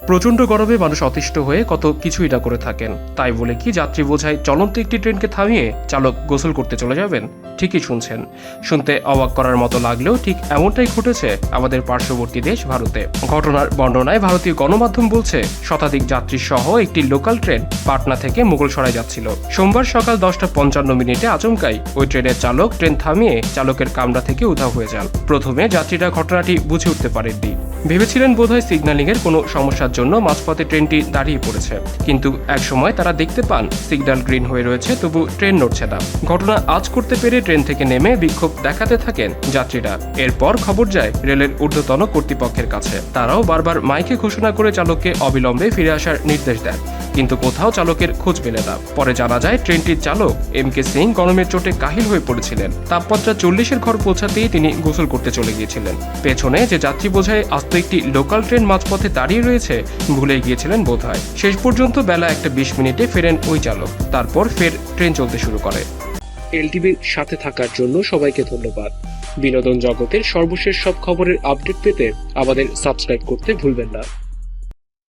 প্রচণ্ড গরমে মানুষ অতিষ্ঠ হয়ে কত কিছুই না করে থাকেন, তাই বলে কি যাত্রী বোঝাই চলন্ত একটি ট্রেনকে থামিয়ে চালক গোসল করতে চলে যাবেন? ঠিকই শুনছেন। শুনতে অবাক করার মতো লাগলেও ঠিক এমনটাই ঘটেছে আমাদের পার্শ্ববর্তী দেশ ভারতে। ঘটনার বর্ণনায় ভারতীয় গণমাধ্যম বলছে, শতাধিক যাত্রী সহ একটি লোকাল ট্রেন পাটনা থেকে মুঘলসরাই যাচ্ছিল। সোমবার সকাল 10:55 আচমকাই ওই ট্রেনের চালক ট্রেন থামিয়ে চালকের কামরা থেকে উধাও হয়ে যান। প্রথমে যাত্রীরা ঘটনাটি বুঝে উঠতে পারেননি, ভেবেছিলেন বোধহয় সিগন্যালিং এর কোনো সমস্যার জন্য মাঝপথে ট্রেনটি দাঁড়িয়ে পড়েছে। কিন্তু একসময় তারা দেখতে পান সিগন্যাল গ্রিন হয়ে রয়েছে, তবু ট্রেন নড়ছে না। ঘটনা আজ করতে পেরে ট্রেন থেকে নেমে বিক্ষোভ দেখাতে থাকেন যাত্রীরা। এরপর খবর যায় রেলের ঊর্ধ্বতন কর্তৃপক্ষের কাছে। তারাও বারবার মাইকে ঘোষণা করে চালককে অবিলম্বে ফিরে আসার নির্দেশ দেন, কিন্তু কোথাও চালকের খোঁজ মেলে না। পরে জানা যায় ট্রেনটির চালক এম.কে. সিং গরমের চোটে কাহিল হয়ে পড়েছিলেন। তাপমাত্রা 40-এর ঘর পৌঁছাতেই তিনি গোসল করতে চলে গিয়েছিলেন। পেছনে যে যাত্রী বোঝাই আস্ত একটি লোকাল ট্রেন মাঝপথে দাঁড়িয়ে রয়েছে ভুলে গিয়েছিলেন বোধহয়। শেষ পর্যন্ত বেলা 1:20 ফেরেন ওই চালক। তারপর ফের ট্রেন চলতে শুরু করে। এলটিভির সাথে থাকার জন্য সবাইকে ধন্যবাদ। বিনোদন জগতের সর্বশেষ সব খবরের আপডেট পেতে আমাদের সাবস্ক্রাইব করতে ভুলবেন না।